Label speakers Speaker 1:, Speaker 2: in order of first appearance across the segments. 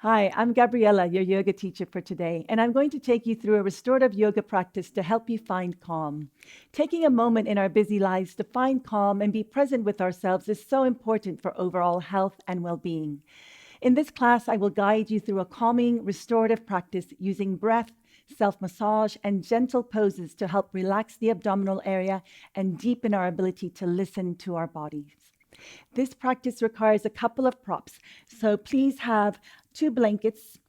Speaker 1: Hi, I'm Gabriella, your yoga teacher for today, and I'm going to take you through a restorative yoga practice to help you find calm. Taking a moment in our busy lives to find calm and be present with ourselves is so important for overall health and well-being. In this class, I will guide you through a calming, restorative practice using breath, self-massage, and gentle poses to help relax the abdominal area and deepen our ability to listen to our bodies. This practice requires a couple of props, so please have 2 blankets,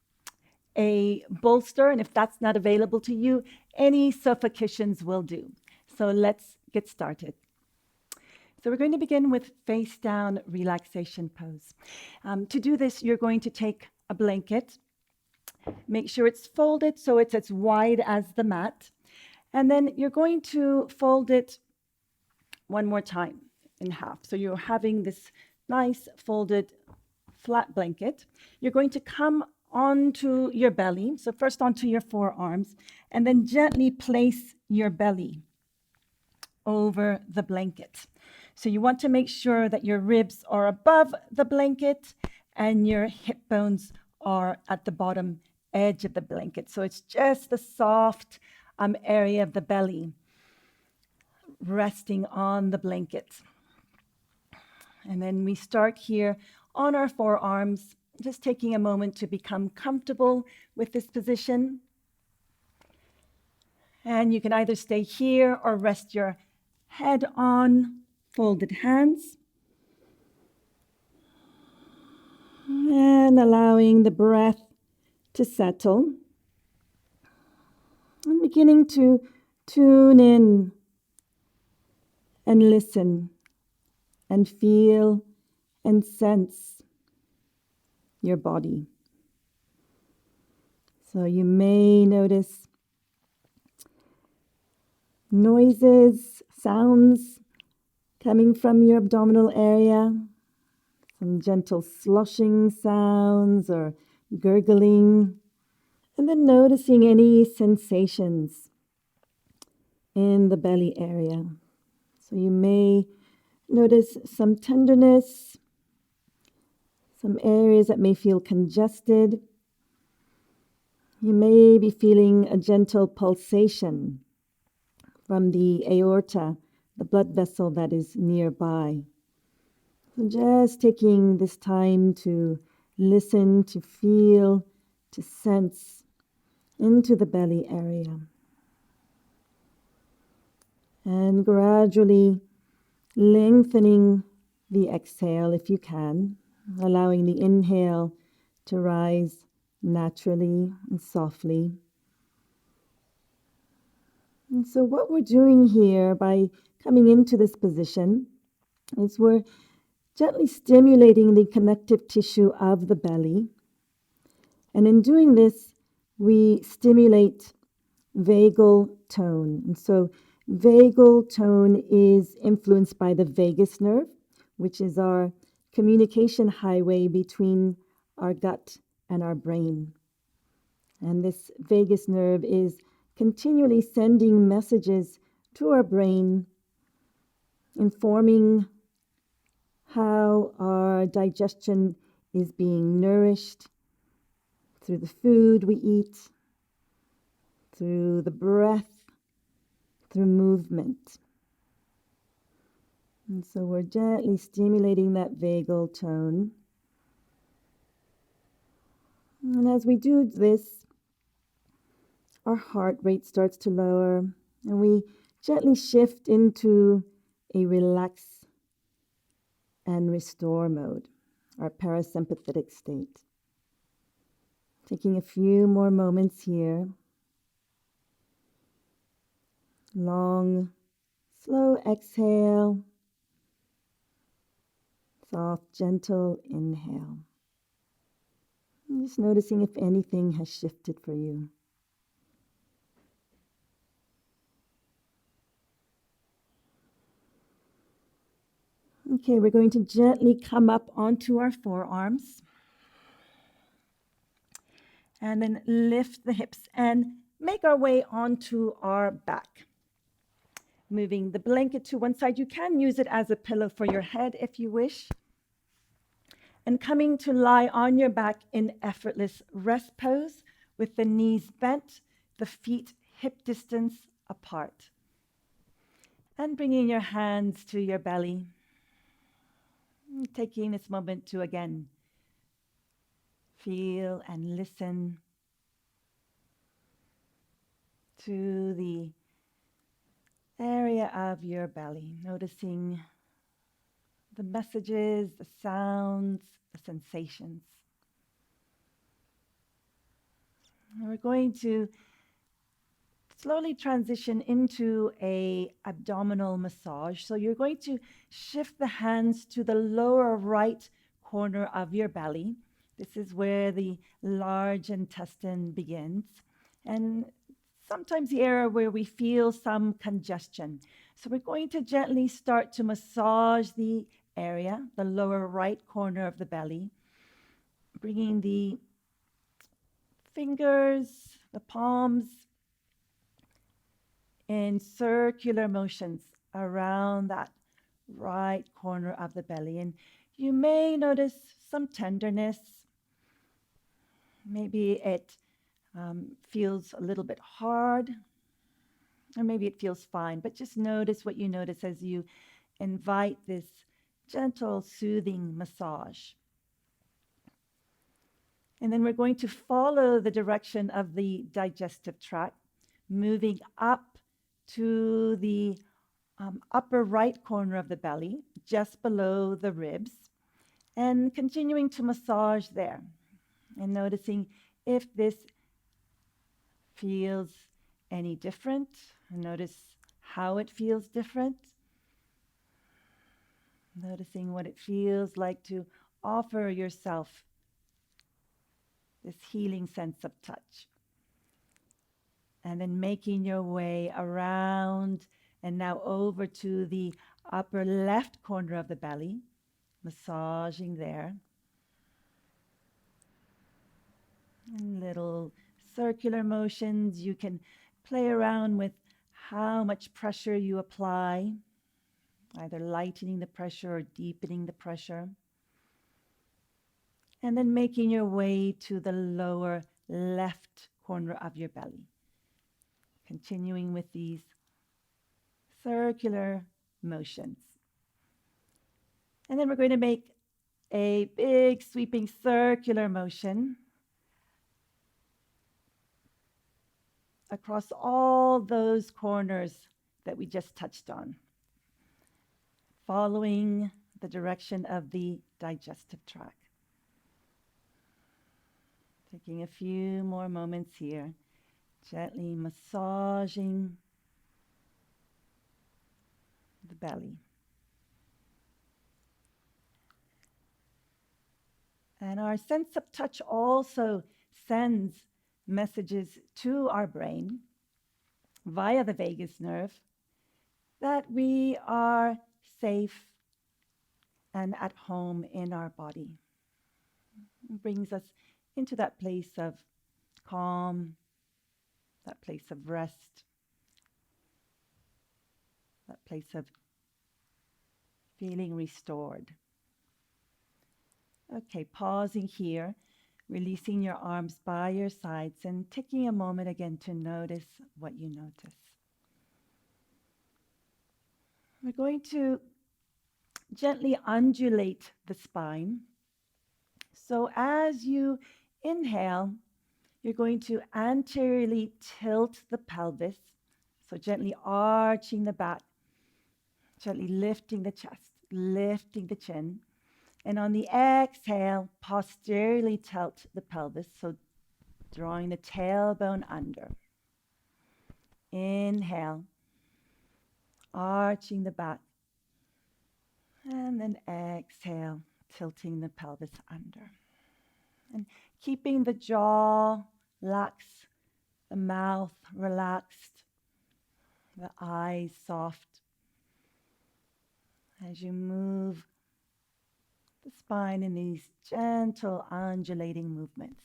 Speaker 1: a bolster, and if that's not available to you, any sofa cushions will do. So let's get started. So we're going to begin with face down relaxation pose. To do this, you're going to take a blanket, make sure it's folded so it's as wide as the mat, and then you're going to fold it one more time in half. So you're having this nice folded flat blanket. You're going to come onto your belly, so first onto your forearms, and then gently place your belly over the blanket. So you want to make sure that your ribs are above the blanket and your hip bones are at the bottom edge of the blanket. So it's just the soft area of the belly resting on the blanket. And then we start here on our forearms, just taking a moment to become comfortable with this position. And you can either stay here or rest your head on folded hands. And allowing the breath to settle. And beginning to tune in and listen and feel and sense your body. So you may notice noises, sounds coming from your abdominal area, some gentle sloshing sounds or gurgling, and then noticing any sensations in the belly area. So you may notice some tenderness, some areas that may feel congested. You may be feeling a gentle pulsation from the aorta, the blood vessel that is nearby. So just taking this time to listen, to feel, to sense into the belly area. And gradually lengthening the exhale if you can, allowing the inhale to rise naturally and softly. And so what we're doing here by coming into this position is we're gently stimulating the connective tissue of the belly. And in doing this, we stimulate vagal tone. And so vagal tone is influenced by the vagus nerve, which is our communication highway between our gut and our brain. And this vagus nerve is continually sending messages to our brain, informing how our digestion is being nourished through the food we eat, through the breath, through movement. And so we're gently stimulating that vagal tone. And as we do this, our heart rate starts to lower, and we gently shift into a relax and restore mode, our parasympathetic state. Taking a few more moments here. Long, slow exhale. Soft, gentle inhale. And just noticing if anything has shifted for you. Okay, we're going to gently come up onto our forearms. And then lift the hips and make our way onto our back. Moving the blanket to one side. You can use it as a pillow for your head if you wish. And coming to lie on your back in effortless rest pose with the knees bent, the feet hip distance apart. And bringing your hands to your belly. Taking this moment to again feel and listen to the area of your belly, noticing the messages, the sounds, the sensations. And we're going to slowly transition into a abdominal massage. So you're going to shift the hands to the lower right corner of your belly. This is where the large intestine begins. And sometimes the area where we feel some congestion. So we're going to gently start to massage the area, the lower right corner of the belly, bringing the fingers, the palms, in circular motions around that right corner of the belly. And you may notice some tenderness. Maybe it feels a little bit hard, or maybe it feels fine, but just notice what you notice as you invite this gentle, soothing massage. And then we're going to follow the direction of the digestive tract, moving up to the upper right corner of the belly, just below the ribs, and continuing to massage there. And noticing if this feels any different. And notice how it feels different. Noticing what it feels like to offer yourself this healing sense of touch. And then making your way around and now over to the upper left corner of the belly, massaging there. And little circular motions. You can play around with how much pressure you apply, either lightening the pressure or deepening the pressure. And then making your way to the lower left corner of your belly. Continuing with these circular motions. And then we're going to make a big sweeping circular motion across all those corners that we just touched on, following the direction of the digestive tract. Taking a few more moments here, gently massaging the belly. And our sense of touch also sends messages to our brain via the vagus nerve that we are safe and at home in our body. It brings us into that place of calm, that place of rest, that place of feeling restored. Okay, pausing here, releasing your arms by your sides and taking a moment again to notice what you notice. We're going to gently undulate the spine. So as you inhale, you're going to anteriorly tilt the pelvis. So gently arching the back, gently lifting the chest, lifting the chin. And on the exhale, posteriorly tilt the pelvis. So drawing the tailbone under. Inhale, arching the back. And then exhale, tilting the pelvis under. And keeping the jaw lax, the mouth relaxed, the eyes soft. As you move the spine in these gentle undulating movements.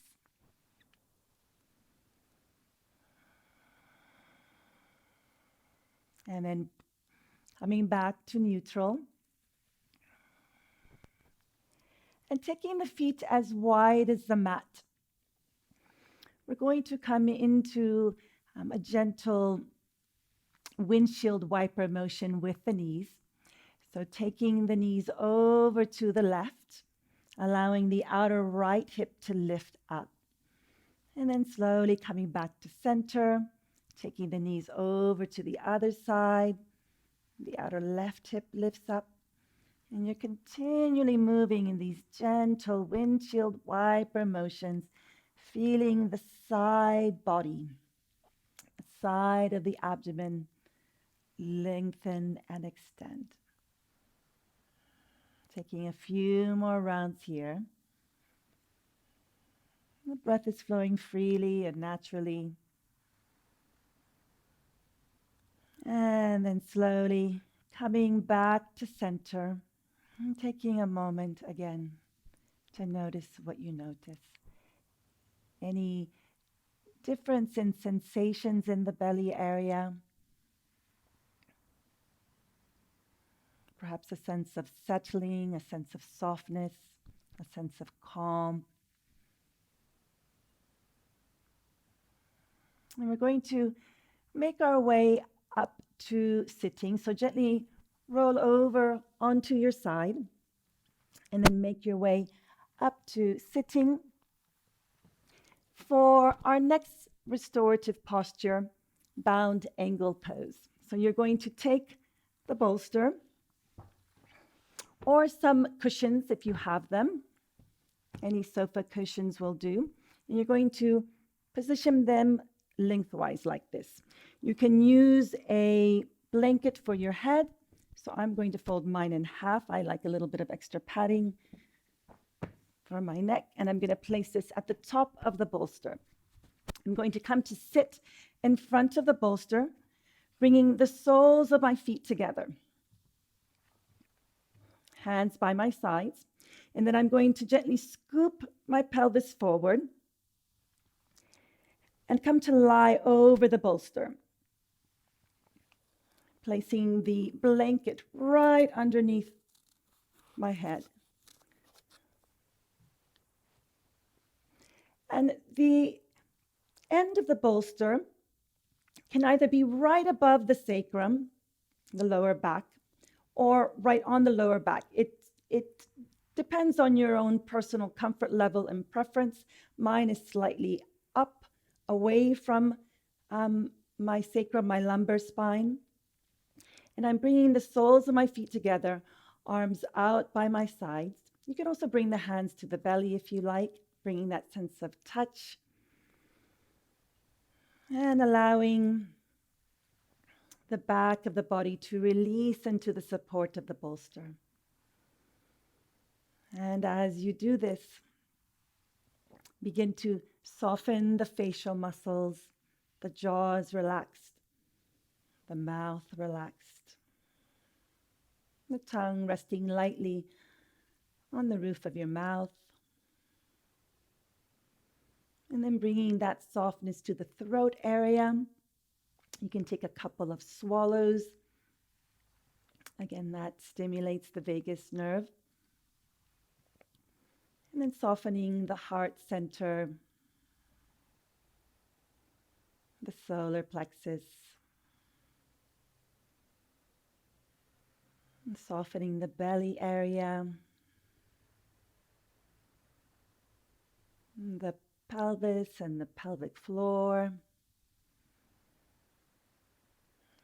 Speaker 1: And then coming back to neutral. and taking the feet as wide as the mat. We're going to come into a gentle windshield wiper motion with the knees. So taking the knees over to the left, allowing the outer right hip to lift up. And then slowly coming back to center, taking the knees over to the other side. The outer left hip lifts up. And you're continually moving in these gentle windshield wiper motions, feeling the side body, the side of the abdomen lengthen and extend. Taking a few more rounds here. The breath is flowing freely and naturally. And then slowly coming back to center and taking a moment again to notice what you notice. Any difference in sensations in the belly area. Perhaps a sense of settling, a sense of softness, a sense of calm. And we're going to make our way up to sitting. So gently roll over onto your side and then make your way up to sitting. For our next restorative posture, bound angle pose. So you're going to take the bolster or some cushions if you have them. Any sofa cushions will do. And you're going to position them lengthwise like this. You can use a blanket for your head. So I'm going to fold mine in half. I like a little bit of extra padding for my neck. And I'm going to place this at the top of the bolster. I'm going to come to sit in front of the bolster, bringing the soles of my feet together. Hands by my sides. And then I'm going to gently scoop my pelvis forward and come to lie over the bolster, placing the blanket right underneath my head. And the end of the bolster can either be right above the sacrum, the lower back, or right on the lower back. It depends on your own personal comfort level and preference. Mine is slightly up, away from my sacrum, my lumbar spine. And I'm bringing the soles of my feet together, arms out by my sides. You can also bring the hands to the belly if you like, bringing that sense of touch. And allowing the back of the body to release into the support of the bolster. And as you do this, begin to soften the facial muscles, the jaw is relaxed, the mouth relaxed, the tongue resting lightly on the roof of your mouth. And then bringing that softness to the throat area. You can take a couple of swallows. Again, that stimulates the vagus nerve. And then softening the heart center, the solar plexus. And softening the belly area, the pelvis and the pelvic floor.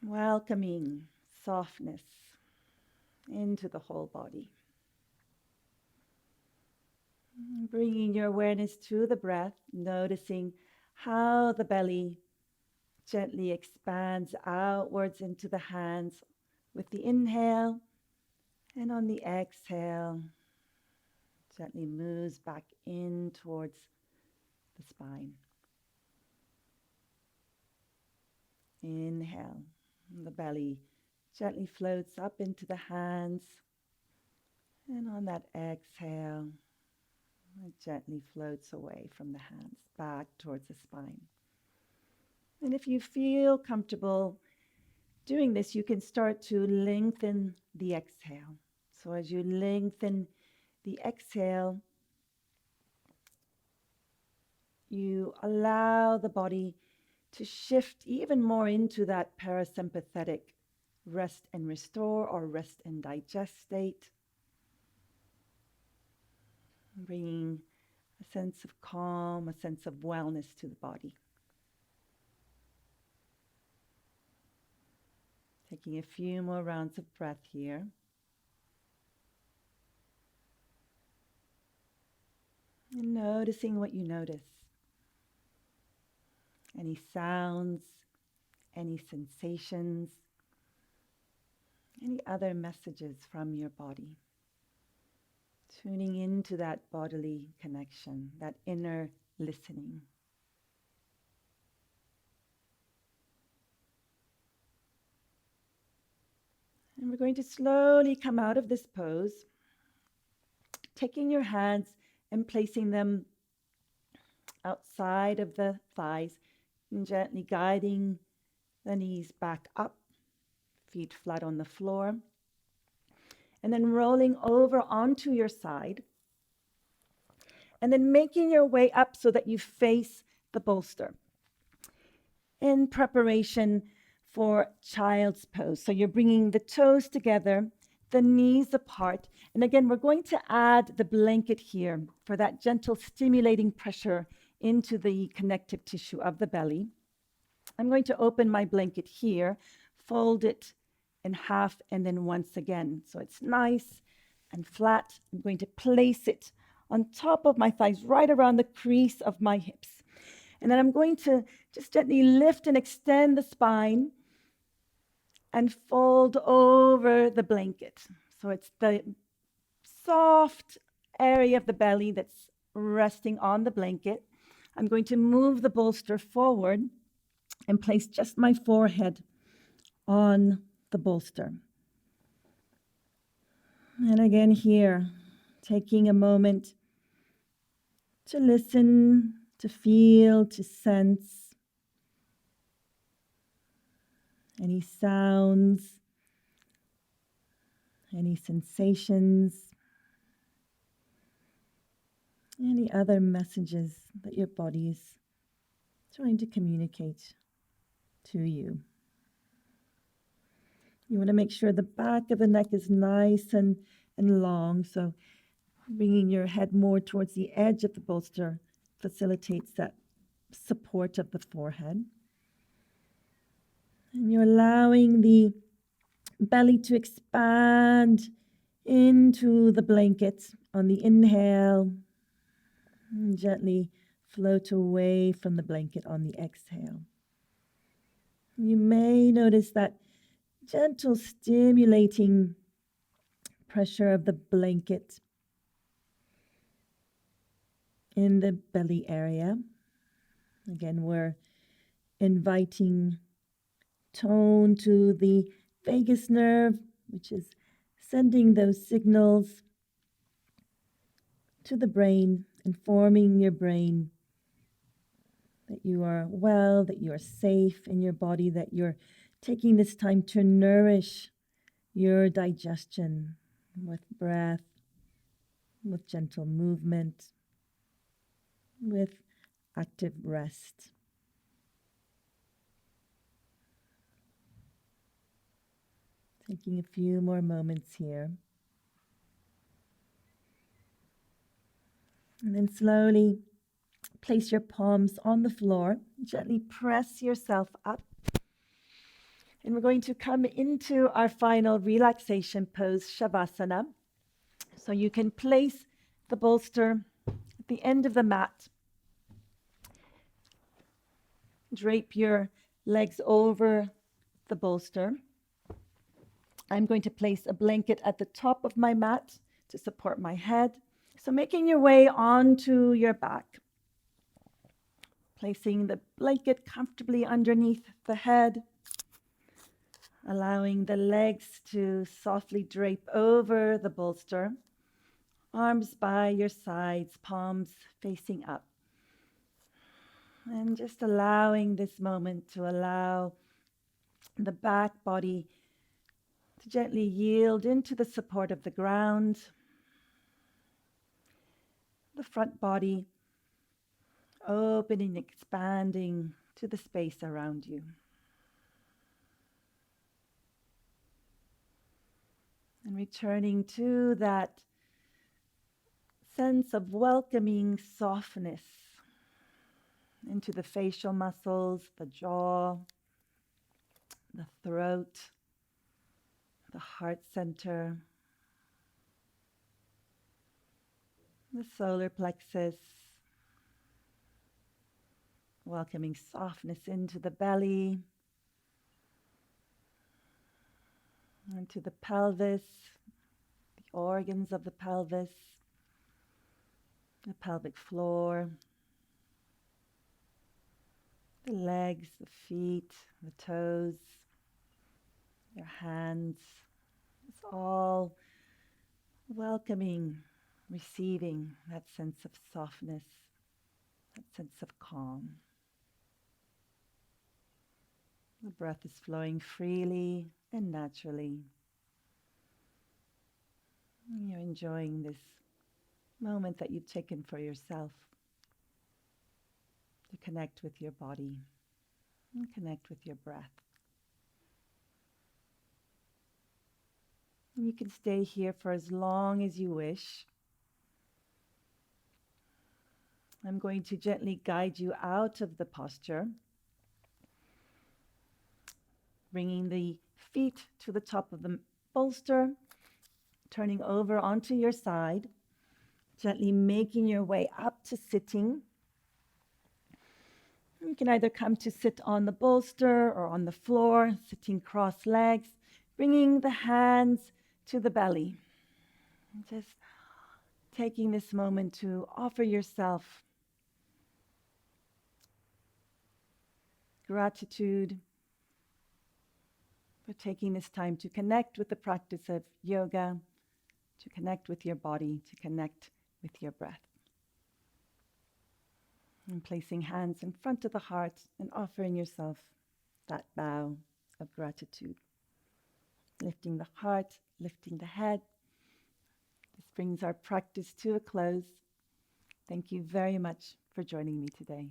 Speaker 1: Welcoming softness into the whole body. Bringing your awareness to the breath, noticing how the belly gently expands outwards into the hands with the inhale, and on the exhale, gently moves back in towards the spine. Inhale, the belly gently floats up into the hands, and on that exhale, it gently floats away from the hands, back towards the spine. And if you feel comfortable doing this, you can start to lengthen the exhale. So as you lengthen the exhale, you allow the body to shift even more into that parasympathetic rest and restore or rest and digest state, bringing a sense of calm, a sense of wellness to the body. Taking a few more rounds of breath here. And noticing what you notice. Any sounds, any sensations, any other messages from your body. Tuning into that bodily connection, that inner listening. And we're going to slowly come out of this pose, taking your hands and placing them outside of the thighs and gently guiding the knees back up, feet flat on the floor, and then rolling over onto your side, and then making your way up so that you face the bolster in preparation for child's pose. So you're bringing the toes together, the knees apart. And again, we're going to add the blanket here for that gentle stimulating pressure into the connective tissue of the belly. I'm going to open my blanket here, fold it in half, and then once again. So it's nice and flat. I'm going to place it on top of my thighs, right around the crease of my hips. And then I'm going to just gently lift and extend the spine and fold over the blanket. So it's the soft area of the belly that's resting on the blanket. I'm going to move the bolster forward and place just my forehead on the bolster. And again here, taking a moment to listen, to feel, to sense any sounds, any sensations, any other messages that your body is trying to communicate to you. You want to make sure the back of the neck is nice and long, so bringing your head more towards the edge of the bolster facilitates that support of the forehead. And you're allowing the belly to expand into the blanket on the inhale, and gently float away from the blanket on the exhale. You may notice that gentle stimulating pressure of the blanket in the belly area. Again, we're inviting tone to the vagus nerve, which is sending those signals to the brain, informing your brain that you are well, that you are safe in your body, that you're taking this time to nourish your digestion with breath, with gentle movement, with active rest. Taking a few more moments here. And then slowly place your palms on the floor. Gently press yourself up. And we're going to come into our final relaxation pose, Savasana. So you can place the bolster at the end of the mat. Drape your legs over the bolster. I'm going to place a blanket at the top of my mat to support my head. So making your way onto your back. Placing the blanket comfortably underneath the head. Allowing the legs to softly drape over the bolster. Arms by your sides, palms facing up. And just allowing this moment to allow the back body to gently yield into the support of the ground. the front body, opening, expanding to the space around you. And returning to that sense of welcoming softness into the facial muscles, the jaw, the throat, the heart center, the solar plexus, welcoming softness into the belly, into the pelvis, the organs of the pelvis, the pelvic floor, the legs, the feet, the toes, your hands. It's all welcoming, receiving that sense of softness, that sense of calm. The breath is flowing freely and naturally. And you're enjoying this moment that you've taken for yourself to connect with your body and connect with your breath. And you can stay here for as long as you wish. I'm going to gently guide you out of the posture, bringing the feet to the top of the bolster, turning over onto your side, gently making your way up to sitting. You can either come to sit on the bolster or on the floor, sitting cross legs, bringing the hands to the belly. Just taking this moment to offer yourself gratitude for taking this time to connect with the practice of yoga, to connect with your body, to connect with your breath. And placing hands in front of the heart and offering yourself that bow of gratitude. Lifting the heart, lifting the head. This brings our practice to a close. Thank you very much for joining me today.